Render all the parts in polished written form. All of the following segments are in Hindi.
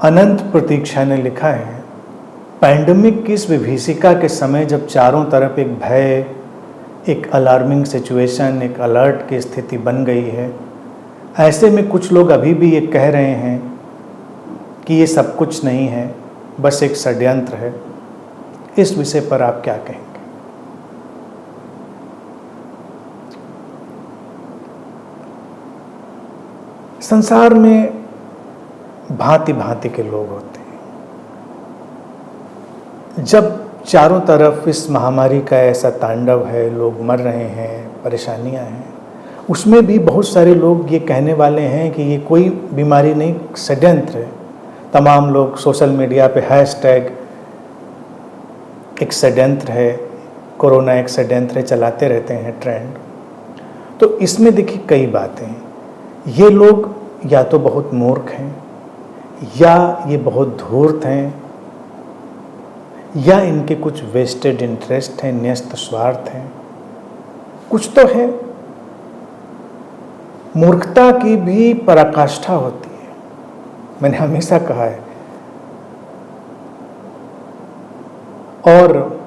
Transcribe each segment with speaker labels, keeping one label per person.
Speaker 1: अनंत प्रतीक्षा ने लिखा है, पैंडेमिक की इस विभीषिका के समय जब चारों तरफ एक भय, एक अलार्मिंग सिचुएशन, एक अलर्ट की स्थिति बन गई है, ऐसे में कुछ लोग अभी भी ये कह रहे हैं कि ये सब कुछ नहीं है, बस एक षड्यंत्र है। इस विषय पर आप क्या कहेंगे? संसार में भांति भांति के लोग होते हैं। जब चारों तरफ इस महामारी का ऐसा तांडव है, लोग मर रहे हैं, परेशानियां हैं, उसमें भी बहुत सारे लोग ये कहने वाले हैं कि ये कोई बीमारी नहीं, षड्यंत्र है। तमाम लोग सोशल मीडिया पे हैशटैग एक षड्यंत्र है, कोरोना एक षड्यंत्र है चलाते रहते हैं ट्रेंड। तो इसमें देखिए कई बातें हैं। ये लोग या तो बहुत मूर्ख हैं, या ये बहुत धूर्त हैं, या इनके कुछ वेस्टेड इंटरेस्ट हैं, न्यस्त स्वार्थ हैं, कुछ तो है। मूर्खता की भी पराकाष्ठा होती है, मैंने हमेशा कहा है। और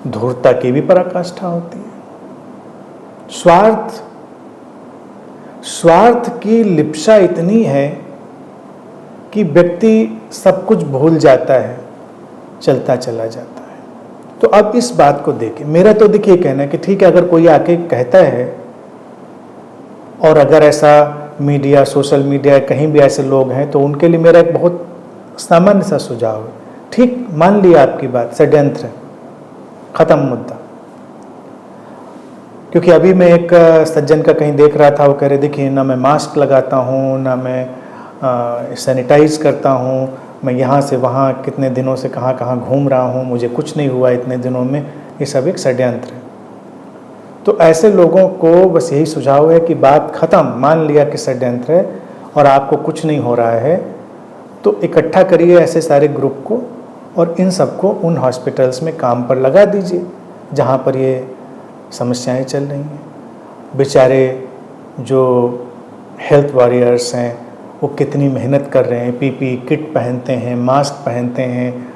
Speaker 1: धूर्तता की भी पराकाष्ठा होती है। स्वार्थ की लिप्सा इतनी है कि व्यक्ति सब कुछ भूल जाता है, चलता चला जाता है। तो अब इस बात को देखें, मेरा तो देखिए कहना है कि ठीक है, अगर कोई आके कहता है, और अगर ऐसा मीडिया, सोशल मीडिया, कहीं भी ऐसे लोग हैं, तो उनके लिए मेरा एक बहुत सामान्य सा सुझाव है, ठीक मान लिया आपकी बात, षड्यंत्र है, खत्म मुद्दा। क्योंकि अभी मैं एक सज्जन का कहीं देख रहा था, वो कह रहे देखिए ना मैं मास्क लगाता हूँ, ना मैं सैनिटाइज करता हूँ, मैं यहाँ से वहाँ कितने दिनों से कहाँ कहाँ घूम रहा हूँ, मुझे कुछ नहीं हुआ इतने दिनों में, ये सब एक षड्यंत्र है। तो ऐसे लोगों को बस यही सुझाव है कि बात खत्म, मान लिया कि षड्यंत्र है और आपको कुछ नहीं हो रहा है, तो इकट्ठा करिए ऐसे सारे ग्रुप को और इन सबको उन हॉस्पिटल्स में काम पर लगा दीजिए जहाँ पर ये समस्याएं चल रही हैं। बेचारे जो हेल्थ वॉरियर्स हैं वो कितनी मेहनत कर रहे हैं, पीपी किट पहनते हैं, मास्क पहनते हैं,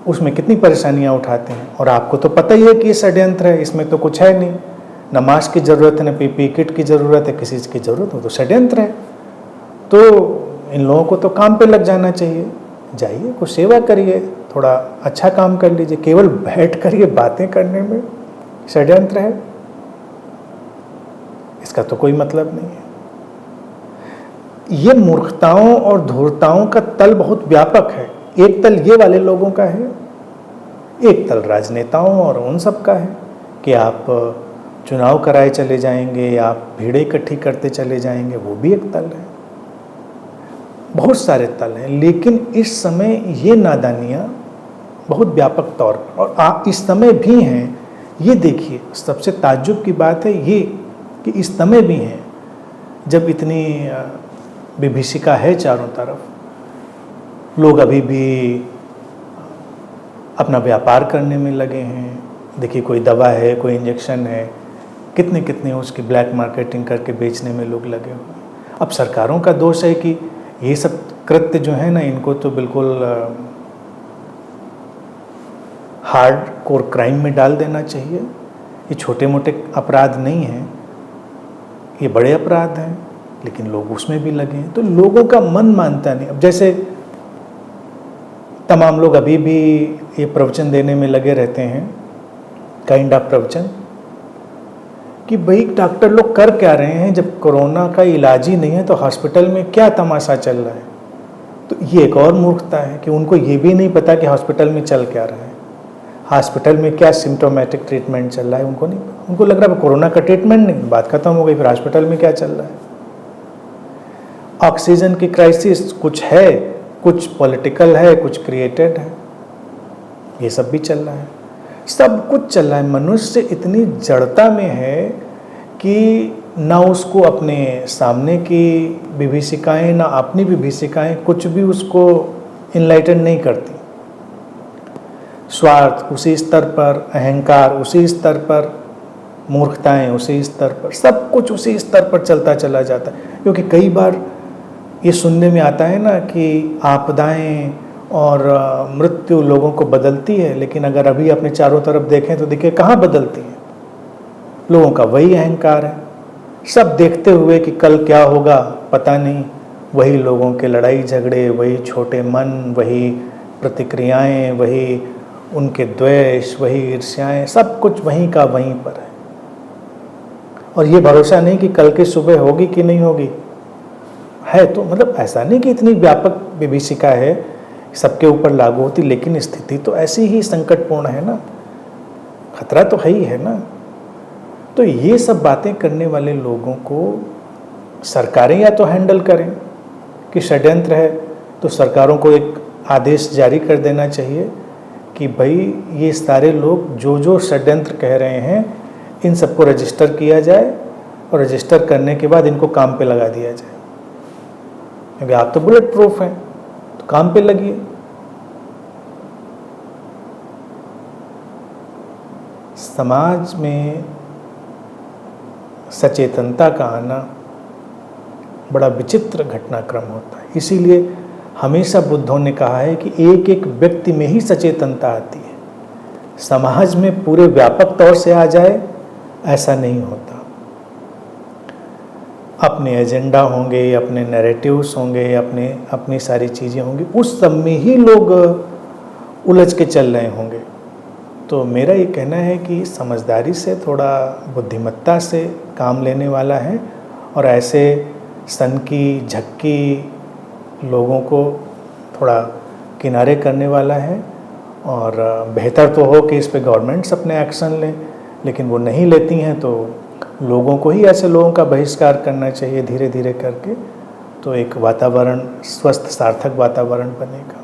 Speaker 1: उसमें कितनी परेशानियां उठाते हैं। और आपको तो पता ही है कि ये षड्यंत्र है, इसमें तो कुछ है नहीं, ना मास्क की ज़रूरत है, ना पीपी किट की ज़रूरत है, किसी चीज़ की ज़रूरत हो, तो षड्यंत्र है। तो इन लोगों को तो काम पे लग जाना चाहिए, जाइए कुछ सेवा करिए, थोड़ा अच्छा काम कर लीजिए। केवल बैठ कर ये बातें करने में षड्यंत्र है, इसका तो कोई मतलब नहीं है। ये मूर्खताओं और धूर्तताओं का तल बहुत व्यापक है। एक तल ये वाले लोगों का है, एक तल राजनेताओं और उन सब का है कि आप चुनाव कराए चले जाएंगे, आप भीड़ें इकट्ठी करते चले जाएंगे, वो भी एक तल है। बहुत सारे तल हैं, लेकिन इस समय ये नादानियाँ बहुत व्यापक तौर पर और इस समय भी हैं। ये देखिए, सबसे ताज्जुब की बात है ये कि इस समय भी हैं जब इतनी विभीषिका है चारों तरफ, लोग अभी भी अपना व्यापार करने में लगे हैं। देखिए कोई दवा है, कोई इंजेक्शन है, कितने कितने उसकी ब्लैक मार्केटिंग करके बेचने में लोग लगे हुए हैं। अब सरकारों का दोष है कि ये सब कृत्य जो है ना, इनको तो बिल्कुल हार्ड कोर क्राइम में डाल देना चाहिए। ये छोटे मोटे अपराध नहीं हैं, ये बड़े अपराध हैं, लेकिन लोग उसमें भी लगे हैं। तो लोगों का मन मानता नहीं। अब जैसे तमाम लोग अभी भी ये प्रवचन देने में लगे रहते हैं, काइंड ऑफ प्रवचन, कि भाई डॉक्टर लोग कर क्या रहे हैं, जब कोरोना का इलाज ही नहीं है तो हॉस्पिटल में क्या तमाशा चल रहा है। तो ये एक और मूर्खता है कि उनको ये भी नहीं पता कि हॉस्पिटल में चल क्या रहा है, हॉस्पिटल में क्या सिम्टोमेटिक ट्रीटमेंट चल रहा है, उनको नहीं। उनको लग रहा है कोरोना का ट्रीटमेंट नहीं, बात खत्म हो गई, फिर हॉस्पिटल में क्या चल रहा है। ऑक्सीजन की क्राइसिस कुछ है, कुछ पॉलिटिकल है, कुछ क्रिएटेड है, ये सब भी चल रहा है, सब कुछ चल रहा है। मनुष्य इतनी जड़ता में है कि ना उसको अपने सामने की विभीषिकाएं, ना अपनी विभीषिकाएं, कुछ भी उसको इनलाइटन नहीं करती। स्वार्थ उसी स्तर पर, अहंकार उसी स्तर पर, मूर्खताएं उसी स्तर पर, सब कुछ उसी स्तर पर चलता चला जाता है। क्योंकि कई बार ये सुनने में आता है ना कि आपदाएं और मृत्यु लोगों को बदलती है, लेकिन अगर अभी अपने चारों तरफ देखें तो देखिए कहाँ बदलती है। लोगों का वही अहंकार है, सब देखते हुए कि कल क्या होगा पता नहीं, वही लोगों के लड़ाई झगड़े, वही छोटे मन, वही प्रतिक्रियाएं, वही उनके द्वेष, वही ईर्ष्याएं, सब कुछ वहीं का वहीं पर है। और ये भरोसा नहीं कि कल की सुबह होगी कि नहीं होगी, है तो मतलब ऐसा नहीं कि इतनी व्यापक विभीषिका है सबके ऊपर लागू होती, लेकिन स्थिति तो ऐसी ही संकटपूर्ण है ना, खतरा तो है ही है ना। तो ये सब बातें करने वाले लोगों को सरकारें या तो हैंडल करें कि षड्यंत्र है तो सरकारों को एक आदेश जारी कर देना चाहिए कि भाई ये सारे लोग जो जो षड्यंत्र कह रहे हैं इन सबको रजिस्टर किया जाए और रजिस्टर करने के बाद इनको काम पे लगा दिया जाए, क्योंकि आप तो बुलेट प्रूफ हैं तो काम पे लगिए। समाज में सचेतनता का आना बड़ा विचित्र घटनाक्रम होता है, इसीलिए हमेशा बुद्धों ने कहा है कि एक एक व्यक्ति में ही सचेतनता आती है, समाज में पूरे व्यापक तौर से आ जाए ऐसा नहीं होता। अपने एजेंडा होंगे, अपने नैरेटिव्स होंगे, अपनी सारी चीज़ें होंगी, उस सब में ही लोग उलझ के चल रहे होंगे। तो मेरा ये कहना है कि समझदारी से, थोड़ा बुद्धिमत्ता से काम लेने वाला है और ऐसे सनकी झक्की लोगों को थोड़ा किनारे करने वाला है। और बेहतर तो हो कि इस पे गवर्नमेंट्स अपने एक्शन लें, लेकिन वो नहीं लेती हैं तो लोगों को ही ऐसे लोगों का बहिष्कार करना चाहिए धीरे धीरे करके, तो एक वातावरण, स्वस्थ सार्थक वातावरण बनेगा।